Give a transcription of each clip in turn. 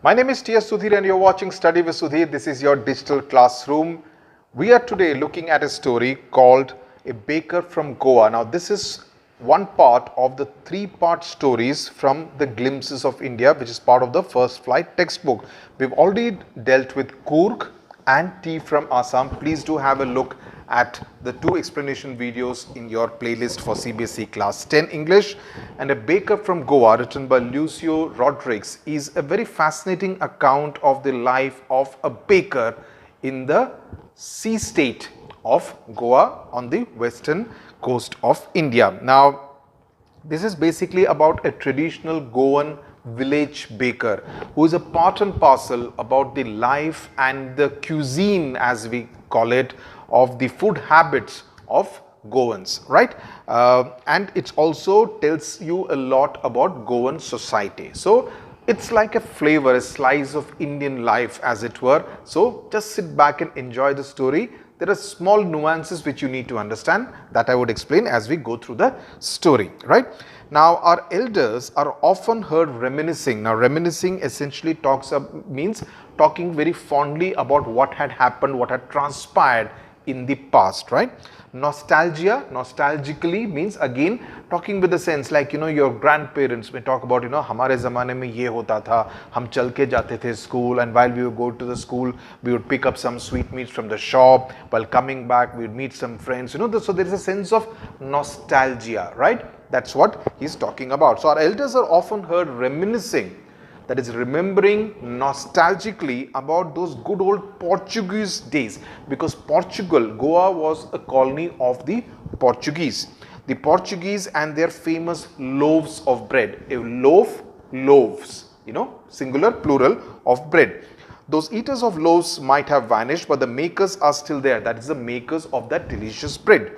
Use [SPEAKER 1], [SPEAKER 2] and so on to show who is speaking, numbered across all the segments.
[SPEAKER 1] My name is T.S. Sudhir and you're watching Study with Sudhir. This is your digital classroom. We are today looking at a story called A Baker from Goa. Now this is one part of the three-part stories from the Glimpses of India, which is part of the First Flight textbook. We've already dealt with Coorg and Tea from Assam. Please do have a look at the two explanation videos in your playlist for CBSE Class 10 English. And A Baker from Goa, written by Lucio Rodrigues, is a very fascinating account of the life of a baker in the sea state of Goa on the western coast of India. Now, this is basically about a traditional Goan village baker who is a part and parcel about the life and the cuisine, as we call it, of the food habits of Goans, right? And it also tells you a lot about Goan society. So it's like a flavor, a slice of Indian life, as it were. So just sit back and enjoy the story. There are small nuances which you need to understand that I would explain as we go through the story, right? Now, our elders are often heard reminiscing. Now, reminiscing essentially means talking very fondly about what had happened, what had transpired in the past, right? Nostalgia, nostalgically means again talking with a sense like, your grandparents may talk about, हमारे ज़माने में ये होता था, हम चल के जाते थे school, and while we would go to the school, we would pick up some sweetmeats from the shop. While coming back, we would meet some friends, so there is a sense of nostalgia, right? That's what he's talking about. So our elders are often heard reminiscing, that is remembering nostalgically about those good old Portuguese days, because Portugal, Goa was a colony of the Portuguese. The Portuguese and their famous loaves of bread. A loaf, loaves, singular, plural of bread. Those eaters of loaves might have vanished, but the makers are still there. That is the makers of that delicious bread.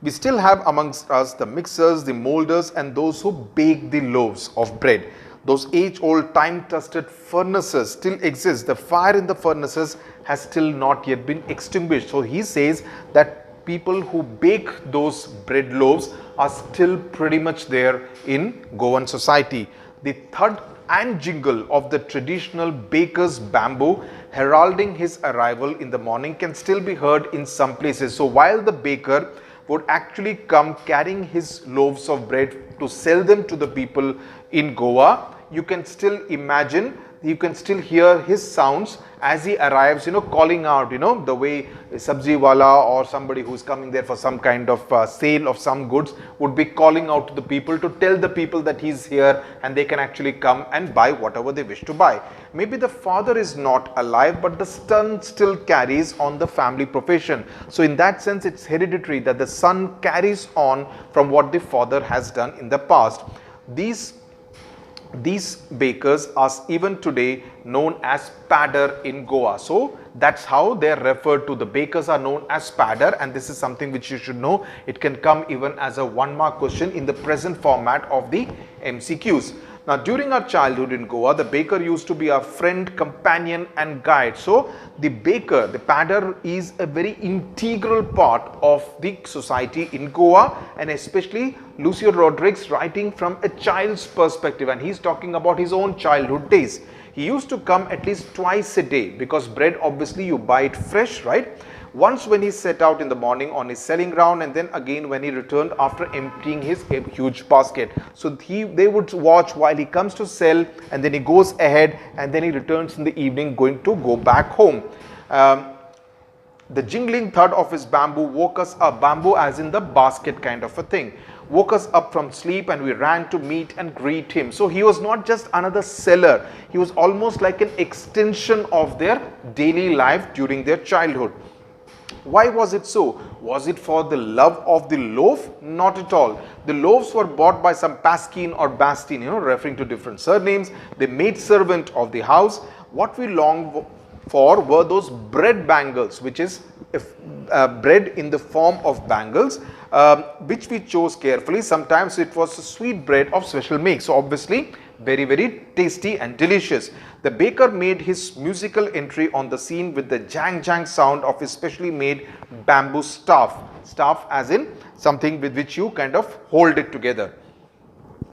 [SPEAKER 1] We still have amongst us the mixers, the molders, and those who bake the loaves of bread. Those age-old, time-tested furnaces still exist. The fire in the furnaces has still not yet been extinguished. So he says that people who bake those bread loaves are still pretty much there in Goan society. The thud and jingle of the traditional baker's bamboo heralding his arrival in the morning can still be heard in some places. So while the baker would actually come carrying his loaves of bread to sell them to the people in Goa, you can still imagine, you can still hear his sounds as he arrives, calling out, the way a sabji wala or somebody who's coming there for some kind of sale of some goods would be calling out to the people to tell the people that he's here and they can actually come and buy whatever they wish to buy. Maybe the father is not alive, but the son still carries on the family profession. So in that sense, it's hereditary that the son carries on from what the father has done in the past. These bakers are even today known as padder in Goa. So that's how they are referred to. The bakers are known as padder, and this is something which you should know. It can come even as a 1-mark question in the present format of the MCQs. Now, during our childhood in Goa, the baker used to be our friend, companion and guide. So the baker, the padder, is a very integral part of the society in Goa, and especially Lucio Rodrigues writing from a child's perspective, and he's talking about his own childhood days. He used to come at least twice a day, because bread obviously you buy it fresh, right? Once when he set out in the morning on his selling round, and then again when he returned after emptying his huge basket. So they would watch while he comes to sell, and then he goes ahead, and then he returns in the evening going to go back home. The jingling thud of his bamboo woke us up, bamboo as in the basket kind of a thing, woke us up from sleep, and we ran to meet and greet him. So he was not just another seller, he was almost like an extension of their daily life during their childhood. Why was it so? Was it for the love of the loaf? Not at all. The loaves were bought by some Paskin or Bastin, referring to different surnames, the maidservant of the house. What we longed for were those bread bangles, which is bread in the form of bangles, which we chose carefully. Sometimes it was sweet bread of special make. So obviously very, very tasty and delicious. The baker made his musical entry on the scene with the jang jang sound of his specially made bamboo staff. Staff as in something with which you kind of hold it together.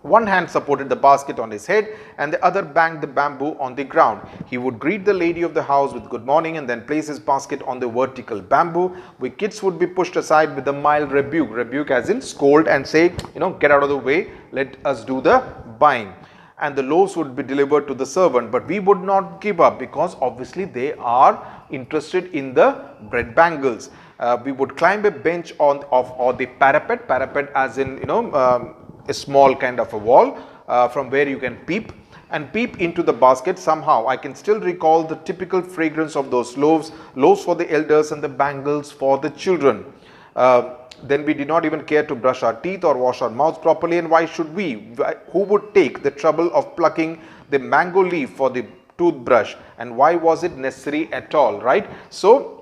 [SPEAKER 1] One hand supported the basket on his head and the other banged the bamboo on the ground. He would greet the lady of the house with good morning and then place his basket on the vertical bamboo. We kids would be pushed aside with a mild rebuke. Rebuke as in scold and say, get out of the way, let us do the buying. And the loaves would be delivered to the servant, but we would not give up because obviously they are interested in the bread bangles. We would climb a bench or the parapet as in a small kind of a wall from where you can peep into the basket. Somehow I can still recall the typical fragrance of those loaves for the elders and the bangles for the children. Then we did not even care to brush our teeth or wash our mouths properly, and why should we? Who would take the trouble of plucking the mango leaf for the toothbrush, and why was it necessary at all, right? So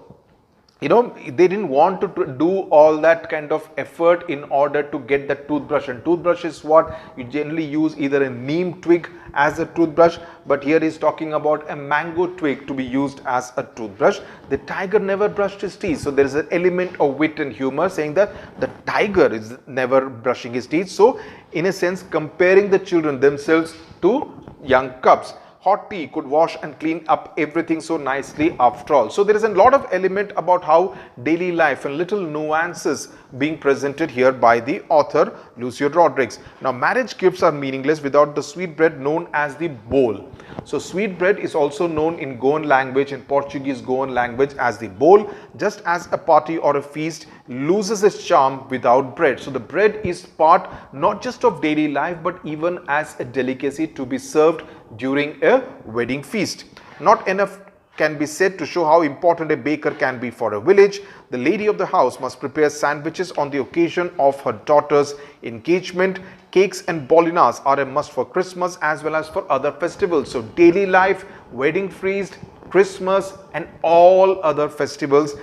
[SPEAKER 1] they didn't want to do all that kind of effort in order to get the toothbrush, and toothbrush is what you generally use, either a neem twig as a toothbrush, but here he's talking about a mango twig to be used as a toothbrush. The tiger never brushed his teeth, so there is an element of wit and humor saying that the tiger is never brushing his teeth. So in a sense comparing the children themselves to young cubs. Hot tea could wash and clean up everything so nicely after all. So there is a lot of element about how daily life and little nuances being presented here by the author Lucio Rodrigues. Now marriage gifts are meaningless without the sweetbread known as the bowl. So sweetbread is also known in Goan language, in Portuguese Goan language, as the bowl, just as a party or a feast loses its charm without bread. So the bread is part not just of daily life but even as a delicacy to be served during a wedding feast. Not enough can be said to show how important a baker can be for a village. The lady of the house must prepare sandwiches on the occasion of her daughter's engagement. Cakes and bolinas are a must for Christmas as well as for other festivals. So daily life, wedding feast, Christmas and all other festivals,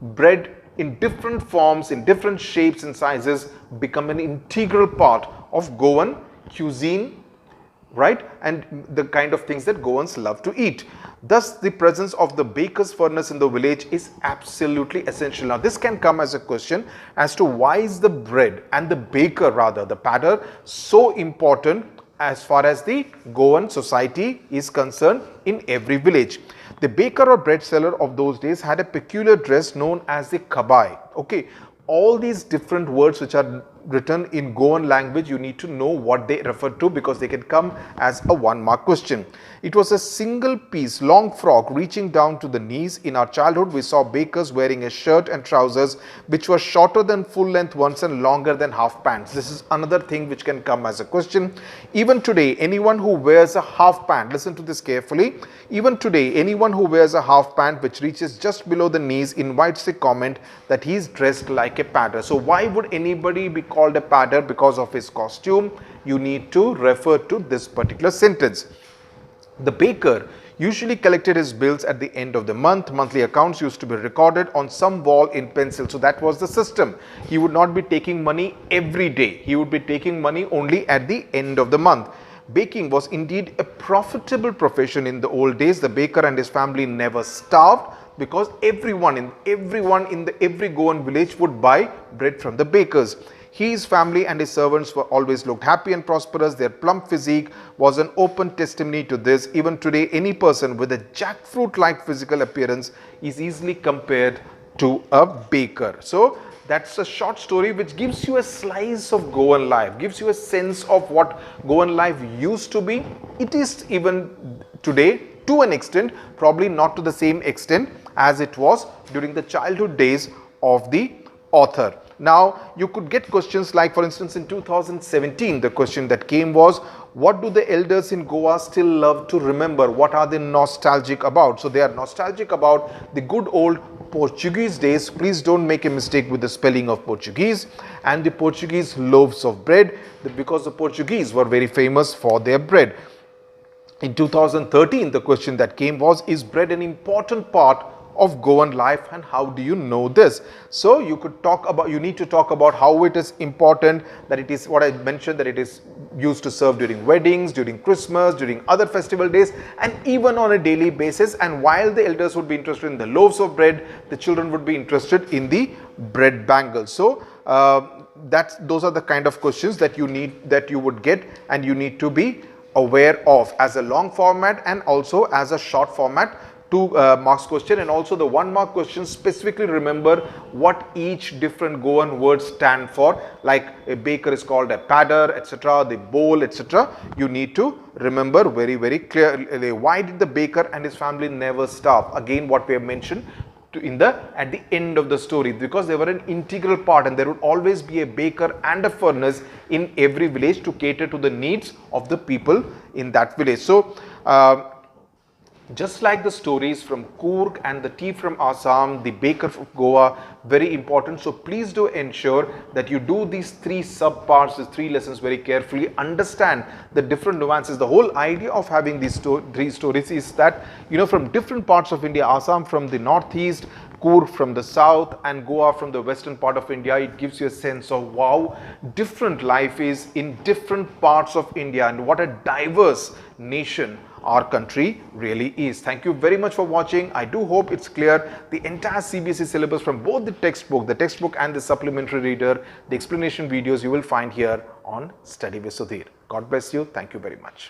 [SPEAKER 1] bread in different forms, in different shapes and sizes become an integral part of Goan cuisine, right, and the kind of things that Goans love to eat. Thus the presence of the baker's furnace in the village is absolutely essential. Now this can come as a question as to why is the bread and the baker, rather the patter, so important as far as the Goan society is concerned in every village. The baker or bread seller of those days had a peculiar dress known as the kabai. Okay, all these different words which are written in Goan language, you need to know what they refer to because they can come as a 1-mark question. It was a single piece long frock reaching down to the knees. In our childhood, we saw bakers wearing a shirt and trousers which were shorter than full length ones and longer than half pants. This is another thing which can come as a question. Even today, anyone who wears a half pant, listen to this carefully, even today, anyone who wears a half pant which reaches just below the knees invites a comment that he is dressed like a padder. So why would anybody be called a padder? Because of his costume. You need to refer to this particular sentence. The baker usually collected his bills at the end of the month. Monthly accounts used to be recorded on some wall in pencil. So that was the system. He would not be taking money every day. He would be taking money only at the end of the month. Baking was indeed a profitable profession in the old days. The baker and his family never starved because everyone in every Goan village would buy bread from the bakers. His family and his servants were always looked happy and prosperous. Their plump physique was an open testimony to this. Even today, any person with a jackfruit-like physical appearance is easily compared to a baker. So that's a short story which gives you a slice of Goan life, gives you a sense of what Goan life used to be. It is even today to an extent, probably not to the same extent as it was during the childhood days of the author. Now, you could get questions like, for instance, in 2017, the question that came was, what do the elders in Goa still love to remember? What are they nostalgic about? So, they are nostalgic about the good old Portuguese days. Please don't make a mistake with the spelling of Portuguese, and the Portuguese loaves of bread, because the Portuguese were very famous for their bread. In 2013, the question that came was, is bread an important part of Goan life, and how do you know this? So you need to talk about how it is important, that it is what I mentioned, that it is used to serve during weddings, during Christmas, during other festival days, and even on a daily basis. And while the elders would be interested in the loaves of bread, the children would be interested in the bread bangles. So those are the kind of questions that you would get, and you need to be aware of as a long format and also as a short format 2 marks question. And also the 1 mark question, specifically remember what each different Goan words stand for, like a baker is called a padder, etc., the bowl, etc. You need to remember very clearly. Why did the baker and his family never starve? Again, what we have mentioned at the end of the story, because they were an integral part, and there would always be a baker and a furnace in every village to cater to the needs of the people in that village. So just like the stories from Coorg and the tea from Assam, the baker of Goa, very important. So please do ensure that you do these 3 sub-parts, these 3 lessons very carefully, understand the different nuances. The whole idea of having these 3 stories is that, from different parts of India, Assam from the northeast, Coorg from the south, and Goa from the western part of India, it gives you a sense of wow, different life is in different parts of India, and what a diverse nation our country really is. Thank you very much for watching. I do hope it's clear. The entire CBSE syllabus from both the textbook and the supplementary reader, the explanation videos you will find here on Study with Sudhir. God bless you. Thank you very much.